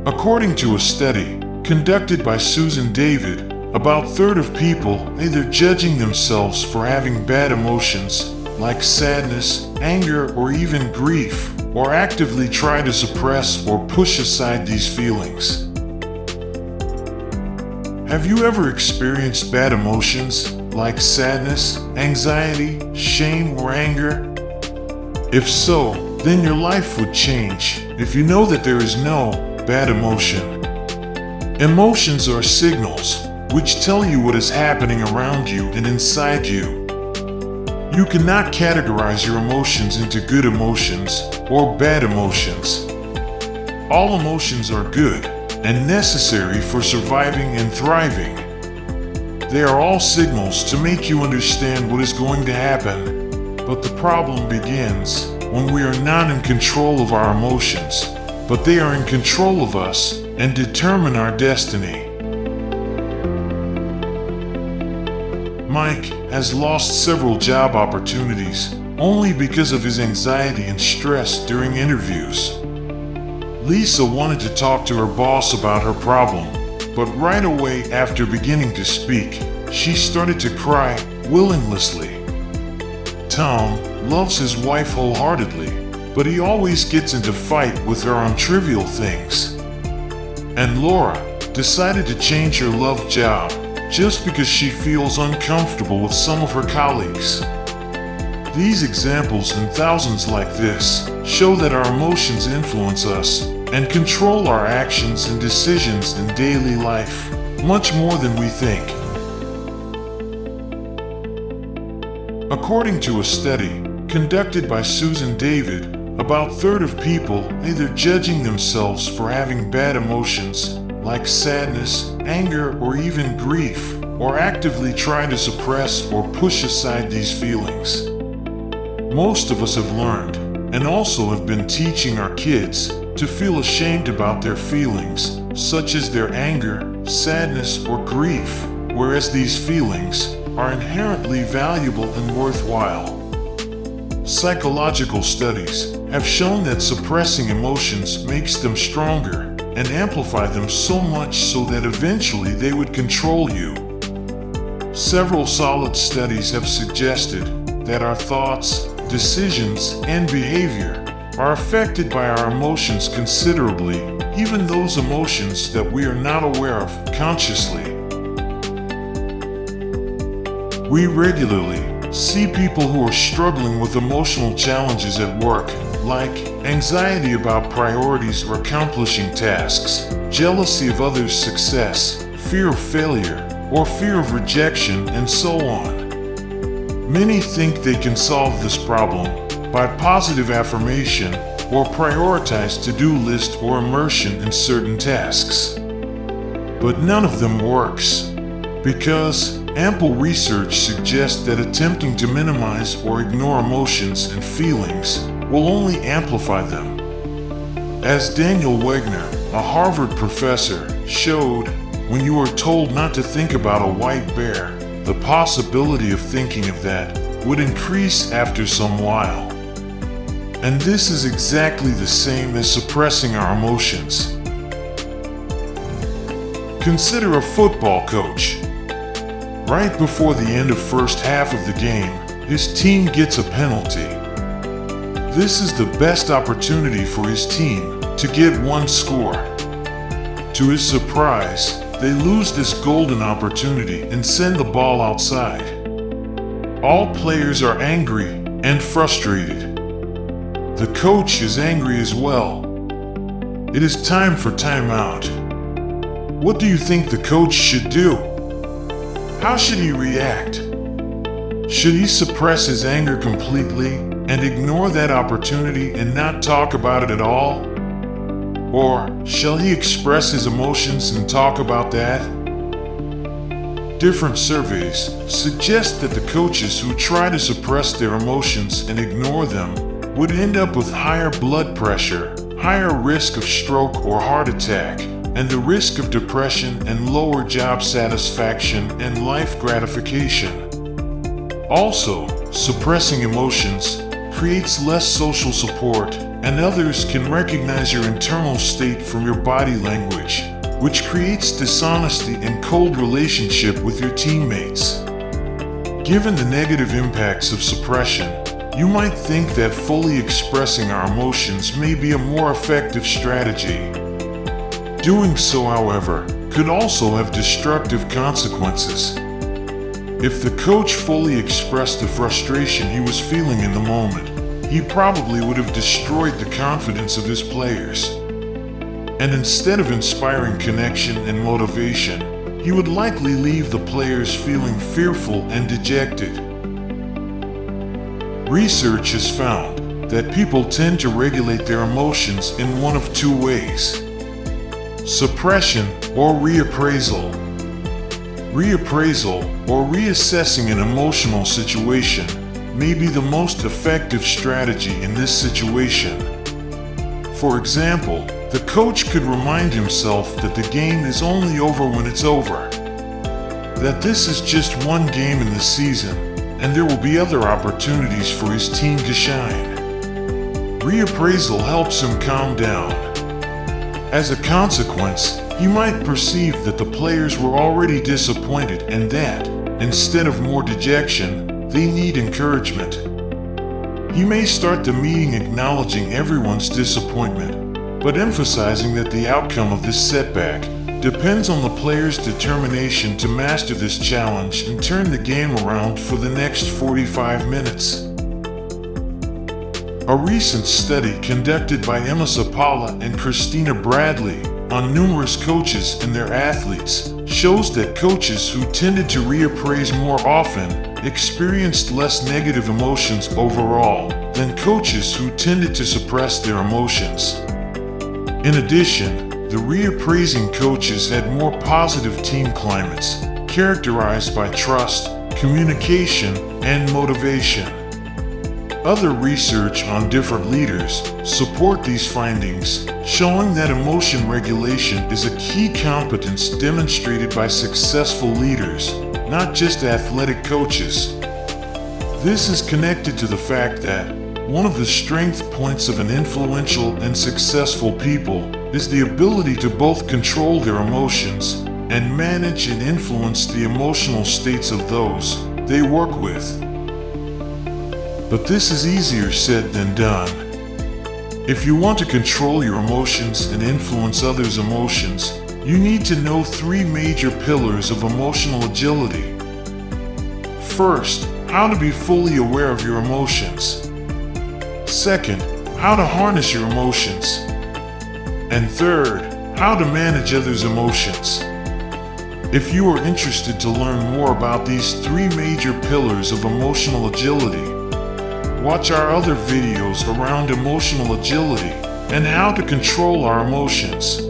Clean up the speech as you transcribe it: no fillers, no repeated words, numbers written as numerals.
According to a study conducted by Susan David, about a third of people either judging themselves for having bad emotions like sadness, anger, or even grief, or actively try to suppress or push aside these feelings. Have you ever experienced bad emotions like sadness, anxiety, shame, or anger? If so, then your life would change if you know that there is no bad emotion. Emotions are signals which tell you what is happening around you and inside you. You cannot categorize your emotions into good emotions or bad emotions. All emotions are good and necessary for surviving and thriving. They are all signals to make you understand what is going to happen, but the problem begins when we are not in control of our emotions, but they are in control of us and determine our destiny. Mike has lost several job opportunities only because of his anxiety and stress during interviews. Lisa wanted to talk to her boss about her problem, but right away after beginning to speak, she started to cry willinglessly. Tom loves his wife wholeheartedly, but he always gets into fight with her on trivial things. And Laura decided to change her love job just because she feels uncomfortable with some of her colleagues. These examples and thousands like this show that our emotions influence us and control our actions and decisions in daily life, much more than we think. According to a study conducted by Susan David, about a third of people either judging themselves for having bad emotions like sadness, anger, or even grief, or actively try to suppress or push aside these feelings. Most of us have learned, and also have been teaching our kids, to feel ashamed about their feelings, such as their anger, sadness, or grief, whereas these feelings are inherently valuable and worthwhile. Psychological studies have shown that suppressing emotions makes them stronger and amplify them so much so that eventually they would control you. Several solid studies have suggested that our thoughts, decisions, and behavior are affected by our emotions considerably, even those emotions that we are not aware of consciously. We regularly see people who are struggling with emotional challenges at work, like anxiety about priorities or accomplishing tasks, jealousy of others' success, fear of failure, or fear of rejection, and so on. Many think they can solve this problem by positive affirmation or prioritize to-do list or immersion in certain tasks. But none of them works, because ample research suggests that attempting to minimize or ignore emotions and feelings will only amplify them. As Daniel Wegner, a Harvard professor, showed, when you are told not to think about a white bear, the possibility of thinking of that would increase after some while. And this is exactly the same as suppressing our emotions. Consider a football coach. Right before the end of first half of the game, his team gets a penalty. This is the best opportunity for his team to get one score. To his surprise, they lose this golden opportunity and send the ball outside. All players are angry and frustrated. The coach is angry as well. It is time for timeout. What do you think the coach should do? How should he react? Should he suppress his anger completely and ignore that opportunity and not talk about it at all? Or shall he express his emotions and talk about that? Different surveys suggest that the coaches who try to suppress their emotions and ignore them would end up with higher blood pressure, higher risk of stroke or heart attack, and the risk of depression and lower job satisfaction and life gratification. Also, suppressing emotions creates less social support, and others can recognize your internal state from your body language, which creates dishonesty and cold relationship with your teammates. Given the negative impacts of suppression, you might think that fully expressing our emotions may be a more effective strategy. Doing so, however, could also have destructive consequences. If the coach fully expressed the frustration he was feeling in the moment, he probably would have destroyed the confidence of his players. And instead of inspiring connection and motivation, he would likely leave the players feeling fearful and dejected. Research has found that people tend to regulate their emotions in one of two ways: suppression or reappraisal. Reappraisal, or reassessing an emotional situation, may be the most effective strategy in this situation. For example, the coach could remind himself that the game is only over when it's over, that this is just one game in the season, and there will be other opportunities for his team to shine. Reappraisal helps him calm down. As a consequence, he might perceive that the players were already disappointed and that, instead of more dejection, they need encouragement. He may start the meeting acknowledging everyone's disappointment, but emphasizing that the outcome of this setback depends on the players' determination to master this challenge and turn the game around for the next 45 minutes. A recent study conducted by Emma Zapala and Christina Bradley on numerous coaches and their athletes shows that coaches who tended to reappraise more often experienced less negative emotions overall than coaches who tended to suppress their emotions. In addition, the reappraising coaches had more positive team climates, characterized by trust, communication, and motivation. Other research on different leaders support these findings, showing that emotion regulation is a key competence demonstrated by successful leaders, not just athletic coaches. This is connected to the fact that one of the strength points of an influential and successful people is the ability to both control their emotions and manage and influence the emotional states of those they work with. But this is easier said than done. If you want to control your emotions and influence others' emotions, you need to know three major pillars of emotional agility. First, how to be fully aware of your emotions. Second, how to harness your emotions. And third, how to manage others' emotions. If you are interested to learn more about these three major pillars of emotional agility, watch our other videos around emotional agility and how to control our emotions.